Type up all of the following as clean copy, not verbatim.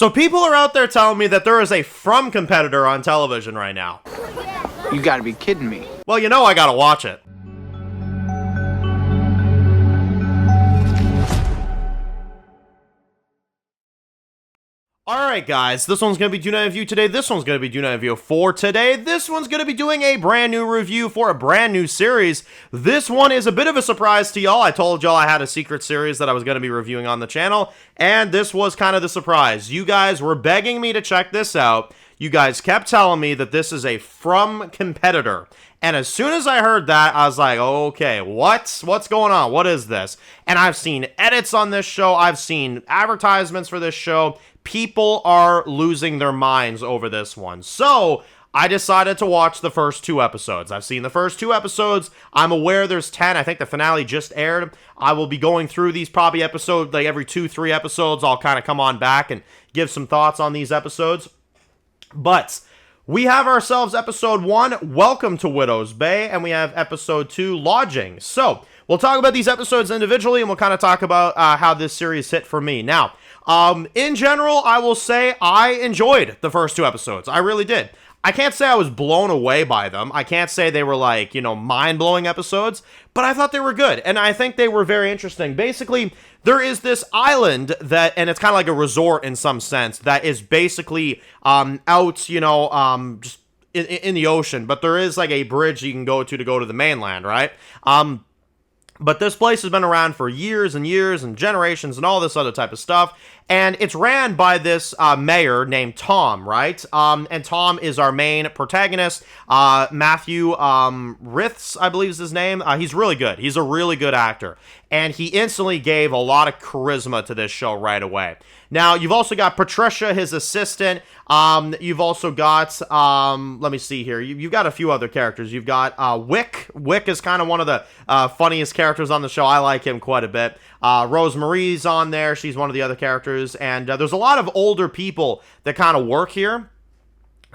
So people are out there telling me that there is a From competitor on television right now. You gotta be kidding me. Well, you know I gotta watch it. Alright guys, this one's going to be doing a review today, this one's going to be doing a review for today, this one's going to be doing a brand new review for a brand new series. This one is a bit of a surprise to y'all. I told y'all I had a secret series that I was going to be reviewing on the channel, and this was kind of the surprise. You guys were begging me to check this out. You guys kept telling me that this is a From competitor. And as soon as I heard that, I was like, okay, what's going on? What is this? And I've seen edits on this show. I've seen advertisements for this show. People are losing their minds over this one. So I decided to watch the first 2 episodes. I've seen the first 2 episodes. I'm aware there's 10. I think the finale just aired. I will be going through these probably episodes, like every 2-3 episodes. I'll kind of come on back and give some thoughts on these episodes. But we have ourselves episode 1, Welcome to Widow's Bay, and we have episode 2, Lodging. So we'll talk about these episodes individually, and we'll kind of talk about how this series hit for me. Now, in general, I will say I enjoyed the first 2 episodes. I really did. I can't say I was blown away by them. I can't say they were like, mind-blowing episodes, but I thought they were good, and I think they were very interesting. Basically, there is this island that, and it's kind of like a resort in some sense, that is basically out, just in the ocean, but there is like a bridge you can go to the mainland, right? But this place has been around for years and years and generations and all this other type of stuff. And it's ran by this mayor named Tom, right? And Tom is our main protagonist. Matthew Rhys, I believe is his name. He's really good. He's a really good actor. And he instantly gave a lot of charisma to this show right away. Now, you've also got Patricia, his assistant. You've also got, let me see here. You've got a few other characters. You've got Wick. Wick is kind of one of the funniest characters on the show. I like him quite a bit. Rosemarie's on there. She's one of the other characters. And there's a lot of older people that kind of work here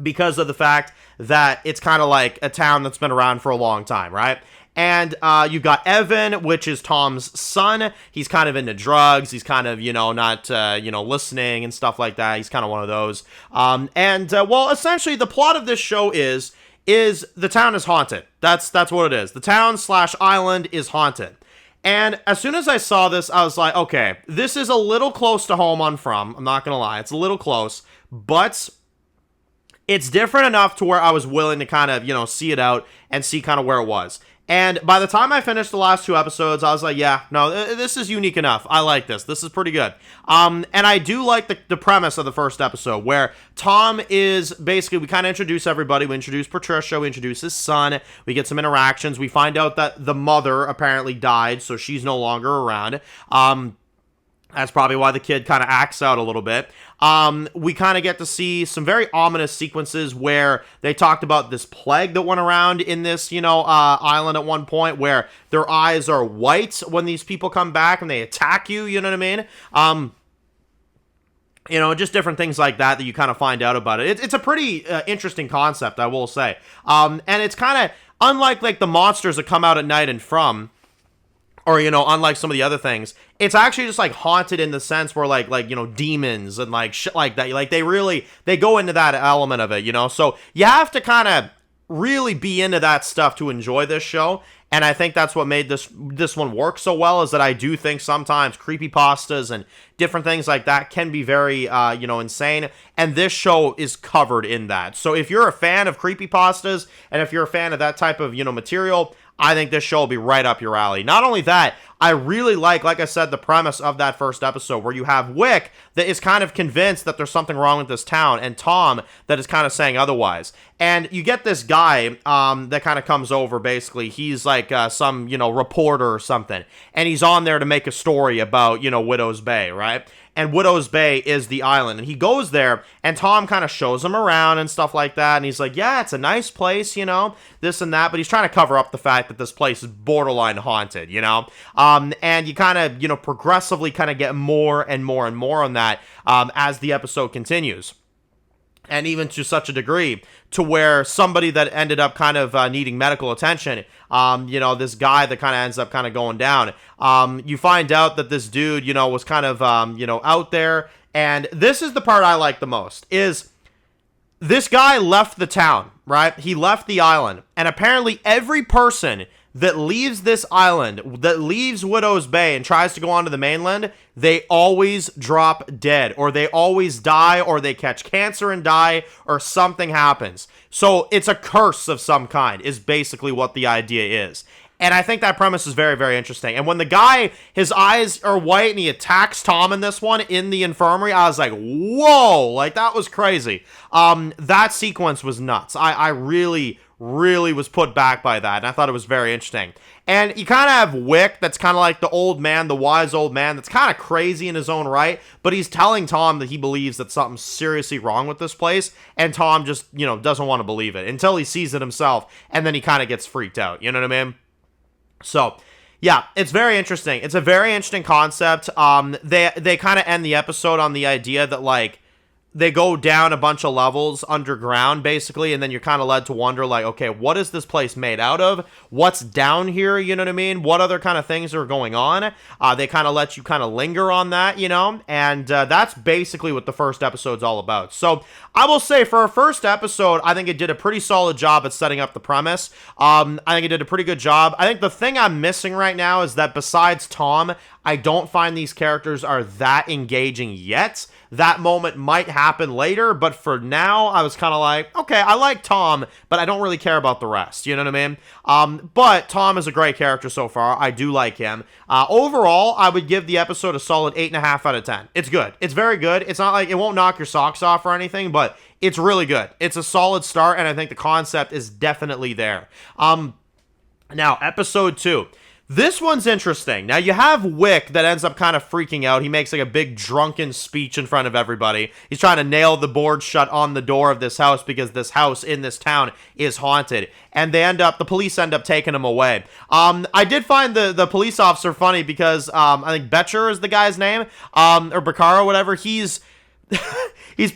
because of the fact that it's kind of like a town that's been around for a long time, right? And you've got Evan, which is Tom's son. He's kind of into drugs. He's kind of, not, listening and stuff like that. He's kind of one of those. Well, essentially, the plot of this show is the town is haunted. That's what it is. The town/island is haunted. And as soon as I saw this, I was like, okay, this is a little close to home on From. I'm not going to lie. It's a little close. But it's different enough to where I was willing to kind of, see it out and see kind of where it was. And by the time I finished the last 2 episodes, I was like, yeah, no, this is unique enough. I like this. This is pretty good. And I do like the premise of the first episode, where Tom is basically, we kind of introduce everybody. We introduce Patricia. We introduce his son. We get some interactions. We find out that the mother apparently died, so she's no longer around. That's probably why the kid kind of acts out a little bit. We kind of get to see some very ominous sequences where they talked about this plague that went around in this, island at one point, where their eyes are white when these people come back and they attack you, you know what I mean? Just different things like that you kind of find out about it. It's a pretty interesting concept, I will say. And it's kind of unlike like the monsters that come out at night and From, or, unlike some of the other things, it's actually just, like, haunted in the sense where, like demons and, like, shit like that. Like, they go into that element of it, So, you have to kind of really be into that stuff to enjoy this show. And I think that's what made this one work so well, is that I do think sometimes creepypastas and different things like that can be very, insane. And this show is covered in that. So, if you're a fan of creepypastas, and if you're a fan of that type of, material, I think this show will be right up your alley. Not only that, I really like I said, the premise of that first episode, where you have Wick that is kind of convinced that there's something wrong with this town, and Tom that is kind of saying otherwise. And you get this guy that kind of comes over, basically. He's like some, reporter or something. And he's on there to make a story about, Widow's Bay, right? And Widow's Bay is the island. And he goes there, and Tom kind of shows him around and stuff like that. And he's like, yeah, it's a nice place, this and that. But he's trying to cover up the fact that this place is borderline haunted, And you kind of, progressively kind of get more and more and more on that as the episode continues. And even to such a degree to where somebody that ended up kind of needing medical attention, this guy that kind of ends up kind of going down, you find out that this dude, was kind of, out there And this is the part I like the most, is this guy left the town, right? He left the island. And apparently every person that leaves this island, that leaves Widow's Bay and tries to go onto the mainland, they always drop dead, or they always die, or they catch cancer and die, or something happens. So it's a curse of some kind, is basically what the idea is. And I think that premise is very, very interesting. And when the guy, his eyes are white and he attacks Tom in this one in the infirmary, I was like, whoa, like that was crazy. That sequence was nuts. I really was put back by that, and I thought it was very interesting. And you kind of have Wick, that's kind of like the old man, the wise old man, that's kind of crazy in his own right, but he's telling Tom that he believes that something's seriously wrong with this place, and Tom just, you know, doesn't want to believe it until he sees it himself, and then he kind of gets freaked out, you know what I mean? So, yeah, it's very interesting. It's a very interesting concept. They kind of end the episode on the idea that, like, they go down a bunch of levels underground, basically, and then you're kind of led to wonder, like, okay, what is this place made out of? What's down here, you know what I mean? What other kind of things are going on? They kind of let you kind of linger on that, you know? And that's basically what the first episode's all about. So, I will say, for a first episode, I think it did a pretty solid job at setting up the premise. I think it did a pretty good job. I think the thing I'm missing right now is that besides Tom, I don't find these characters are that engaging yet. That moment might happen later, but for now, I was kind of like, okay, I like Tom, but I don't really care about the rest, you know what I mean? But Tom is a great character so far. I do like him. Overall, I would give the episode a solid 8.5 out of 10. It's good. It's very good. It's not like it won't knock your socks off or anything, but it's really good. It's a solid start, and I think the concept is definitely there. Now, episode 2. This one's interesting. Now, you have Wick that ends up kind of freaking out. He makes like a big drunken speech in front of everybody. He's trying to nail the board shut on the door of this house because this house in this town is haunted. And the police end up taking him away. I did find the police officer funny because I think Betcher is the guy's name, or Bacaro, whatever. He's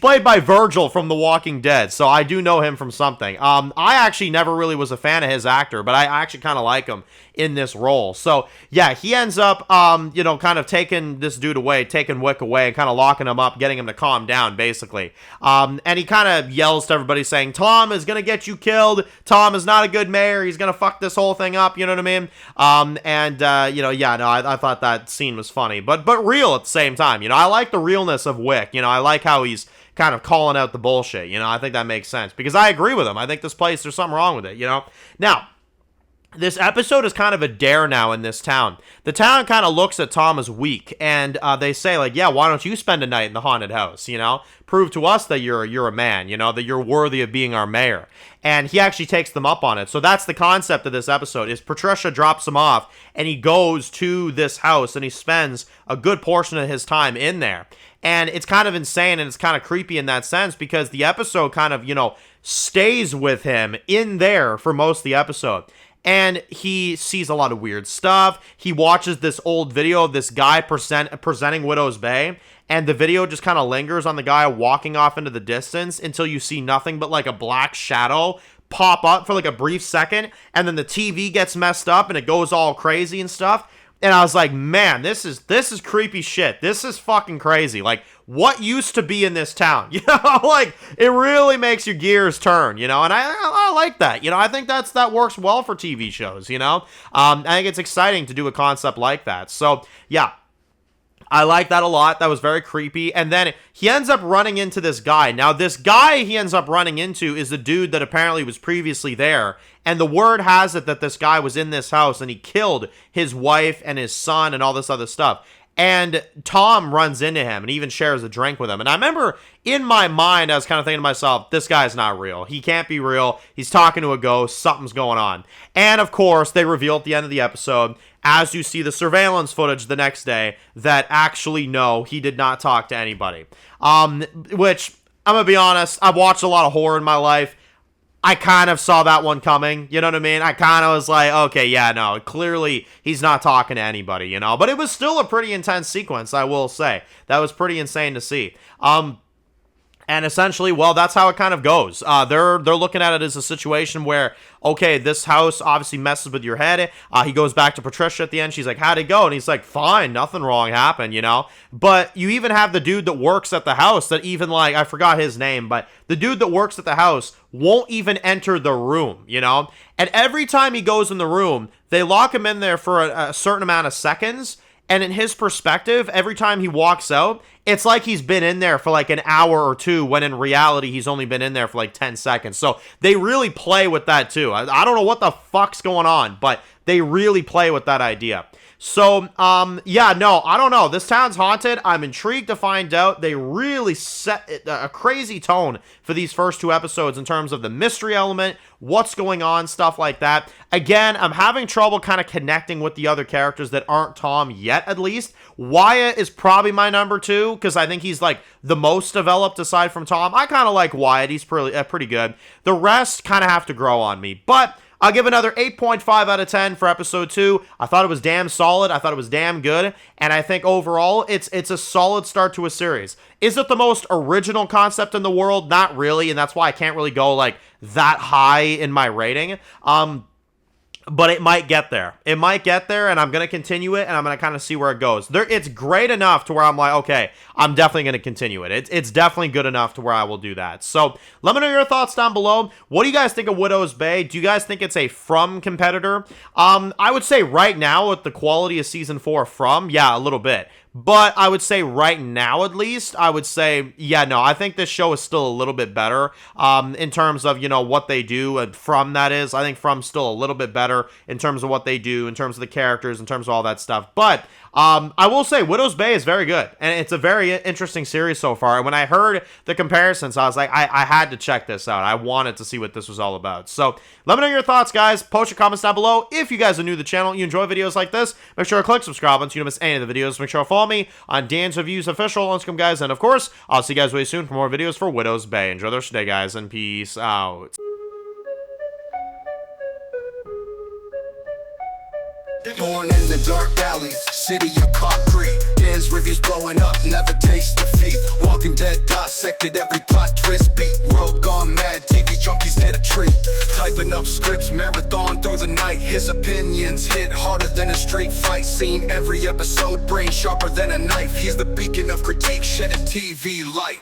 played by Virgil from The Walking Dead, so I do know him from something. I actually never really was a fan of his actor, but I actually kind of like him in this role. So, yeah, he ends up, kind of taking this dude away, taking Wick away, and kind of locking him up, getting him to calm down, basically. And he kind of yells to everybody saying, Tom is going to get you killed. Tom is not a good mayor. He's going to fuck this whole thing up, you know what I mean? I thought that scene was funny, but real at the same time. You know, I like the realness of Wick. You know, I like how he's kind of calling out the bullshit. You know, I think that makes sense because I agree with him. I think this place, there's something wrong with it, you know? Now, this episode is kind of a dare now in this town. The town kind of looks at Tom as weak, and they say, like, yeah, why don't you spend a night in the haunted house, you know? Prove to us that you're a man, you know, that you're worthy of being our mayor. And he actually takes them up on it. So that's the concept of this episode, is Patricia drops him off, and he goes to this house, and he spends a good portion of his time in there. And it's kind of insane, and it's kind of creepy in that sense, because the episode kind of, you know, stays with him in there for most of the episode. And he sees a lot of weird stuff. He watches this old video of this guy presenting Widow's Bay, and the video just kind of lingers on the guy walking off into the distance until you see nothing but like a black shadow pop up for like a brief second, and then the TV gets messed up and it goes all crazy and stuff. And I was like, man, this is creepy shit. This is fucking crazy. Like, what used to be in this town? You know, like, it really makes your gears turn, you know? And I like that. You know, I think that works well for TV shows, you know? I think it's exciting to do a concept like that. So, yeah. I like that a lot. That was very creepy. And then he ends up running into this guy. Now, this guy he ends up running into is the dude that apparently was previously there. And the word has it that this guy was in this house and he killed his wife and his son and all this other stuff. And Tom runs into him and even shares a drink with him. And I remember in my mind, I was kind of thinking to myself, this guy's not real. He can't be real. He's talking to a ghost. Something's going on. And of course, they reveal at the end of the episode, as you see the surveillance footage the next day, that actually, no, he did not talk to anybody. Which, I'm going to be honest, I've watched a lot of horror in my life. I kind of saw that one coming, you know what I mean? I kind of was like, okay, yeah, no, clearly he's not talking to anybody, you know? But it was still a pretty intense sequence, I will say. That was pretty insane to see. And essentially, well, that's how it kind of goes. They're looking at it as a situation where, okay, this house obviously messes with your head. He goes back to Patricia at the end. She's like, how'd it go? And he's like, fine, nothing wrong happened, you know? But you even have the dude that works at the house that even, like, I forgot his name, but the dude that works at the house won't even enter the room, you know? And every time he goes in the room, they lock him in there for a certain amount of seconds. And in his perspective, every time he walks out, it's like he's been in there for like an hour or two, when in reality, he's only been in there for like 10 seconds. So they really play with that too. I don't know what the fuck's going on, but they really play with that idea. So, yeah, no, I don't know. This town's haunted. I'm intrigued to find out. They really set a crazy tone for these first 2 episodes in terms of the mystery element, what's going on, stuff like that. Again, I'm having trouble kind of connecting with the other characters that aren't Tom yet, at least. Wyatt is probably my number 2, because I think he's, like, the most developed aside from Tom. I kind of like Wyatt. He's pretty good. The rest kind of have to grow on me, but I'll give another 8.5 out of 10 for episode 2. I thought it was damn solid. I thought it was damn good. And I think overall, it's a solid start to a series. Is it the most original concept in the world? Not really. And that's why I can't really go like that high in my rating. But it might get there. It might get there, and I'm going to continue it, and I'm going to kind of see where it goes. It's great enough to where I'm like, okay, I'm definitely going to continue it. It's definitely good enough to where I will do that. So let me know your thoughts down below. What do you guys think of Widow's Bay? Do you guys think it's a From competitor? I would say right now, with the quality of Season 4 From, yeah, a little bit. But I would say right now, at least, I would say, yeah, no, I think this show is still a little bit better in terms of, you know, what they do. And From, that is, I think From's still a little bit better in terms of what they do, in terms of the characters, in terms of all that stuff. But I will say Widow's Bay is very good, and it's a very interesting series so far. And when I heard the comparisons, I was like, I had to check this out. I wanted to see what this was all about. So let me know your thoughts, guys. Post your comments down below. If you guys are new to the channel, you enjoy videos like this, make sure to click subscribe so you don't miss any of the videos. Make sure to follow me on Dan's Reviews Official on Instagram, guys. And of course, I'll see you guys really soon for more videos for Widow's Bay. Enjoy the rest of your day, guys, and peace out. Born in the dark alleys, city of concrete. Dan's reviews blowing up, never taste defeat. Walking Dead dissected every plot twist beat. World gone mad, TV junkies hit a treat. Typing up scripts, marathon through the night. His opinions hit harder than a street fight scene. Every episode, brain sharper than a knife. He's the beacon of critique, shedding TV light.